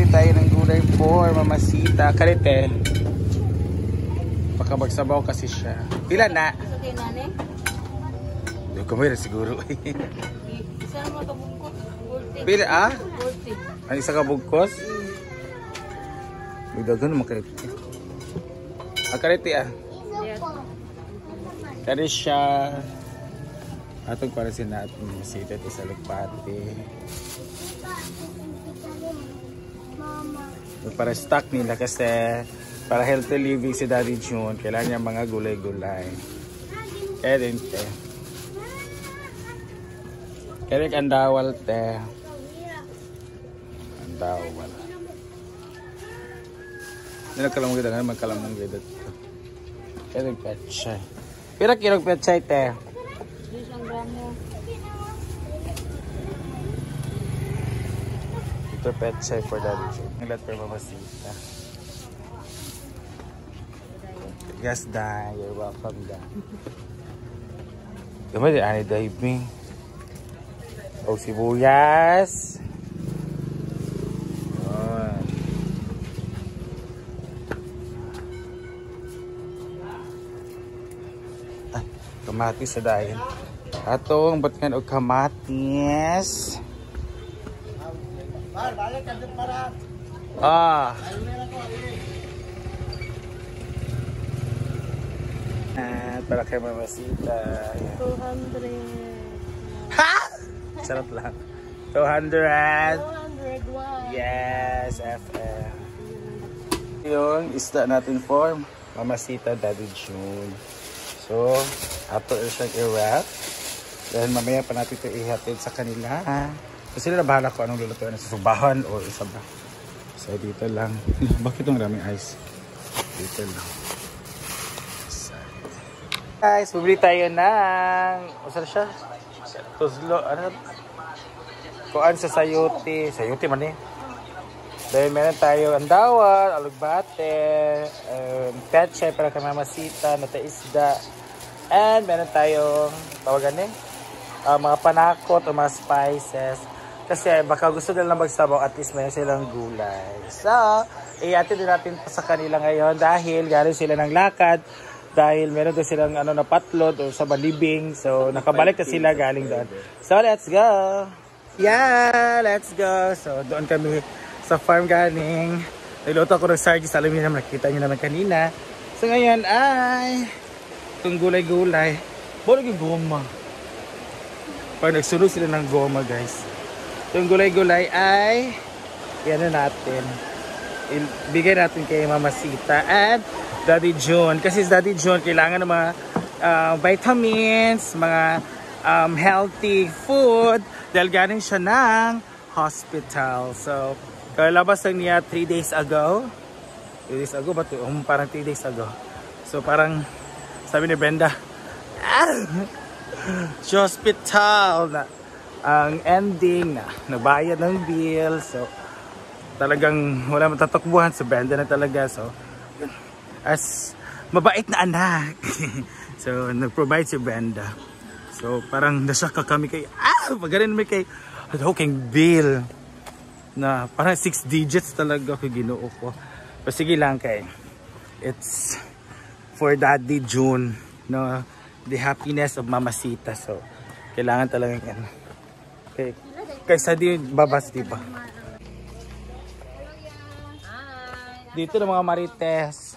bumili tayo ng gulay for mamasita. Kalite. Baka magsabaw kasi siya. Pila na? Hindi ko mayroon siguro. Isa naman kabugkos. Pila Ang isa kabugkos? May dagan naman kalite. Kalite Kari siya. Atong para natin mamasita sa lupati. Para stock nila kasi para healthy living si Daddy June, kailangan niya mga gulay-gulay. Kaya din te. Kaya ang dawal te. Ang dawal. Nagkalamang ganda nga, magkalamang ganda dito. Kaya din petchay. Pira kilong petchay te? 1 gramo. Ito petchay for Daddy June. Nilat per mamasita. Yes, Dan. You're welcome, Dan. Gama di ani diving. O sibuyas. Ay, kamatis sa dahin. Atong batkan og kamatis. Para kay mamasita. 200. Ha? Sarap lang. 200. 201. Yes, FM. Yung isda natin for mamasita Daddy June. So, ato siyang i-wrap. Dahil mamaya pa natin ito ihatid sa kanila. Kasi sila na bahala ko anong lulutuin. Sa subahan o isa ba. So, dito lang. Bakit itong maraming ice? Dito lang. Guys, bumili tayo ng saan siya? Tuzlo, ano? Kuan sa sayote. Sayote man eh. Dahil meron tayo andawal, alugbate, petchay para kay mamasita, nataisda. And meron tayong tawagan eh, mga panakot o mga spices. Kasi baka gusto nila magsabaw, at least meron silang gulay. So, i-atid din natin pa sa kanila ngayon dahil galing sila ng lakad. Dahil meron doon silang na patlod o sa balibing. So, nakabalik na sila galing doon. So, let's go! Yeah, let's go! So, doon kami sa farm galing. Niluto ko ng sardinas. Alam niyo naman, nakita niyo naman kanina. So, ngayon ay itong gulay-gulay. Bolag yung goma. Parang nagsunod sila ng goma, guys. Itong gulay-gulay ay yan na natin. Bigay natin kay Mamasita and Daddy June. Kasi Daddy June kailangan ng mga vitamins, mga healthy food dahil galing siya ng hospital. So, kalabas lang niya 3 days ago. 3 days ago ba ito? Parang 3 days ago. So, parang sabi ni Brenda, sa hospital na ang ending na nabayad ng bill. So, talagang wala matatakbuhan sa Brenda na talaga. So, as mabait na anak. So, nag-provide si Brenda. So, parang nasaka kami kay, magaling naman kay, king bill. Na parang 6 digits talaga kung ginoo ko. Pero sige lang kay, it's for Daddy June. No, the happiness of Mamasita. So, kailangan talaga yan. Okay. Kaysa di babas, diba? Dito na mga marites.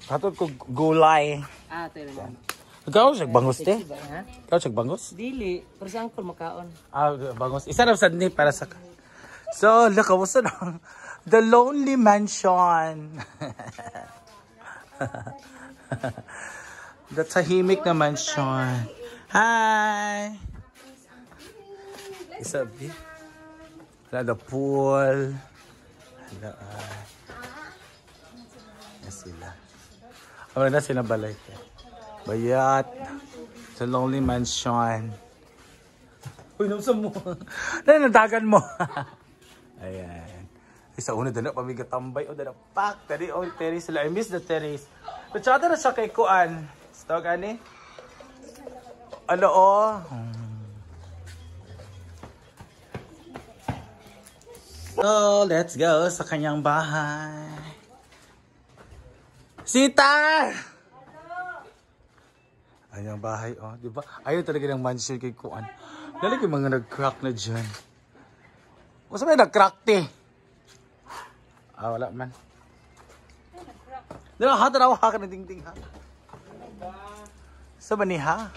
Katod ko gulay. Ito lang. Ikaw siya bangos te? Ikaw siya bangos? Dili, pero saan ko makaon? Bangos. Isa na sa ni para sa. So, look, kamusta na? The Lonely Mansion. The tahimik na mansion. Hi. Isa bi. The pool. Hello. Sila. Wala na sila balay. Bayat. Sa Lonely Mansion. Uy, nausan mo. Nadagan mo. Ayan. Isa una dala pamigatambay. O dala pak. Tari o terrace sila. I miss the terrace. Pachata na siya kay Kuan. Stog ani? Ano o? So, let's go sa kanyang bahay. Sita! Kanyang bahay, oh. Diba? Ayaw talaga ng mansion kay Kuan. Lalagay mga nag-crack na dyan. O sabi nag-crack, te? Ah, wala man. Dala, ha? Tanaw ha ka na ding-ding, ha? Sa ba ni, ha?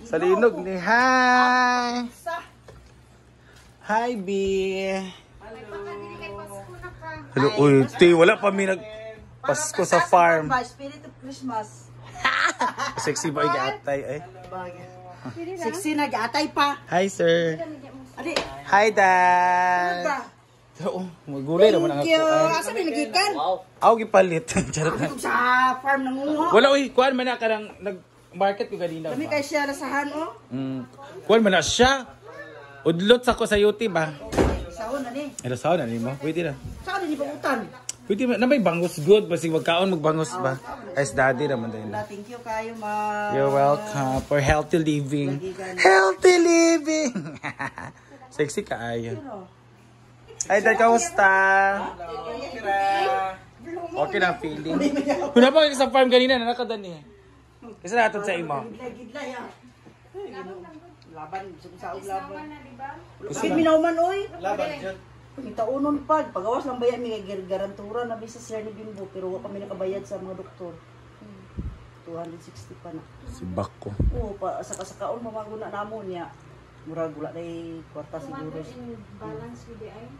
Sa linog ni, hi! Hi, B! Hello, uy, te, wala pa may nag-Pasko sa farm. Spirit of Christmas. Sexy boy gatay, eh. Sexy na gatay pa. Hi, sir. Adi. Hi, Dad. Oo, magulay naman ang Thank you. akuan. Asa may nagikan? Ako gipalit. Charot na. Sa farm ng uho. Wala, uy, kuan man na ka nang nag-market ko ganina. Kami kay siya rasahan, oh. Kuan man na siya. Udlot sa ko sa yuti ba? Sahon na ni. Ano saan na mo? Pwede na. Saan na ni pangutan? Pwede na may bangus good. Basig magkaon magbangus ba? As daddy naman din. Thank you kayo, ma. You're welcome for healthy living. Healthy living! Sexy ka ayo. Ay, Dad, kamusta? Okay na ang feeling. Kung napakik sa farm kanina, nakakadan eh. Kasi natin sa imo. Gidlay, ah. Laban, sa laban. Kasi minauman, oy. Laban, dyan. Pagkitaunon pa, pagawas lang bayan, may garantura na bisa sir ni Bimbo, pero wala kami nakabayad sa mga doktor. 260 pa na. Si Bako. Oo, pa, sa kasakaon, mamaguna na mo niya. Murag, wala na kwarta siguro. Balance with the eye.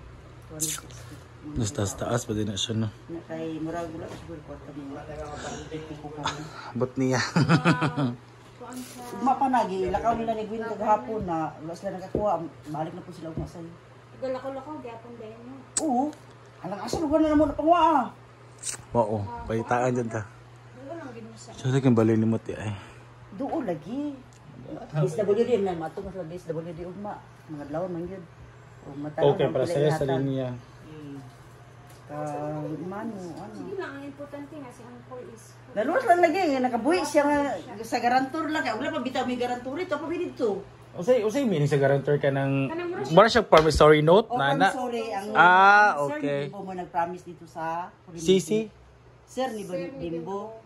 260. Mas taas pa din na siya, no? Kay murag, wala siguro kwarta niya. Bot niya. Ugma pa nagi, lakaw nila ni Gwen kagahapon na wala sila nakakuha, balik na po sila ugma sa'yo. Galakaw-lakaw, gapon dahil mo. Oo, alang asa lugar na naman na pangwa. Oo, paitaan dyan ta. Wala lang ginusa. Siya sa kang balay ni Muti ay. Doon lagi. DSWD na matong sa DSWD ugma. Mga lawan man yun. Okay, para sa'yo sa linya. Mano, ano. Sige lang, ang importante nga si Uncle is... Laluwas lang lagi, nakabuhi siya nga sa garantor lang. Kaya wala pa bitaw may garantor ito, pabili dito. Usay meaning sa guarantor ka ng... Mara siya promissory note, Oh, nana? I'm sorry. Ang Okay. Sir ni Bimbo mo nag-promise dito sa... Sisi? Sir ni Bimbo.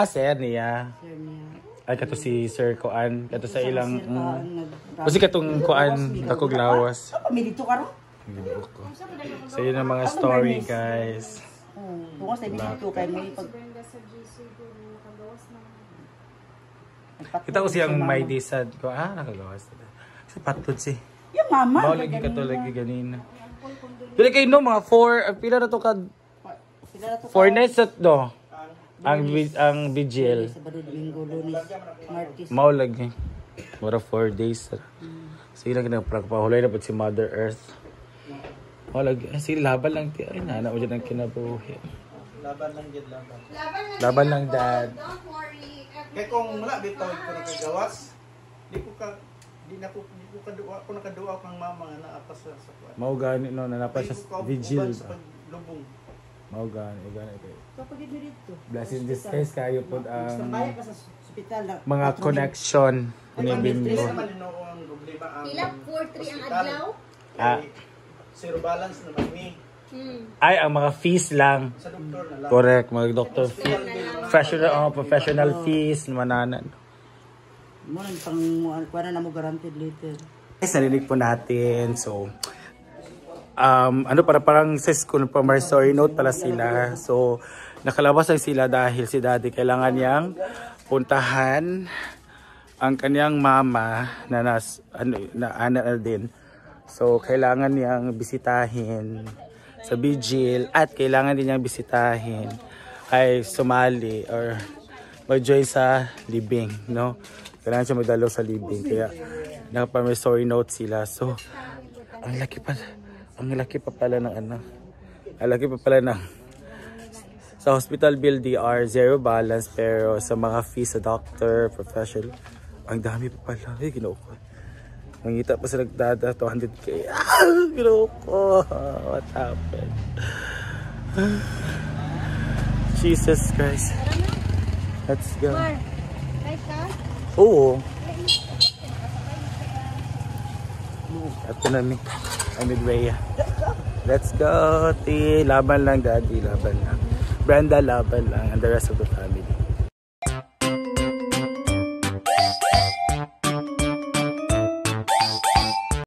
Sir niya. Sir niya. Ay, kato si Sir Koan. Kato sa ilang... Sir ka ang nag-promise. Kasi katong Koan, kakog lawas. Pabili dito ka ro? So yun ang mga story, guys. Bungas na dito kay may pag... Brenda sa GC doon, nakagawas na. Kita ko siyang may disad ko. Nakagawas. Kasi patod si. Yung mama. Lagi ka to lagi ganina. Pila kayo no, mga 4, pila na to ka? 4 nights at do. Ang vigil. Sabado, Domingo, Lunes, Martes. Mao lagi. Mura 4 days. Sige lang kinapahulay na po si Mother Earth. Mao lagi. Sige, laban lang. Ay, nana mo dyan ang kinabuhi. Laban lang dyan, laban. Laban lang, Dad. Kaya kung wala bitaw ko nakagawas, di ko kaduwa ko nakaduwa kang mama nga naapas sa kuan. Mao gani no, nanapas sa vigil. Sa paglubong. Mao gani kayo. Kapag ito dito. Blessing this case kayo po ang Bayad ka sa ospital na. mga connection ni Tres Bimbo. naman yun ang problema ang Pila, 4-3 ang adlaw? Zero balance naman ni Ay, ang mga fees lang. sa doktor na lang. Correct, mga doctor fees. Professional fees, mananan. Mo nang pang kuan na mo guaranteed later. Guys, narinig po natin. So, ano parang sa school pa story note pala sila. So, nakalabas lang sila dahil si Daddy kailangan niyang puntahan ang kanyang mama na ana din. So, kailangan niyang bisitahin sa vigil at kailangan din niyang bisitahin ay sumali or mag-join sa libing, no? Kailangan siya magdalo sa libing. Kaya, naka-promissory note sila. So, ang laki pa pala ng ano. Ang laki pa pala ng sa hospital bill DR, zero balance. Pero sa mga fees sa doctor, professional, ang dami pa pala. Ay, ginoko. Mangita pa sa nagdada, 200k. Ginoko. What happened? Jesus Christ. Let's go. Right ka? Oo. Ito na mi. I'm with Rhea. Let's go, T. Laban lang, Daddy. Laban lang. Brenda, laban lang. And the rest of the family.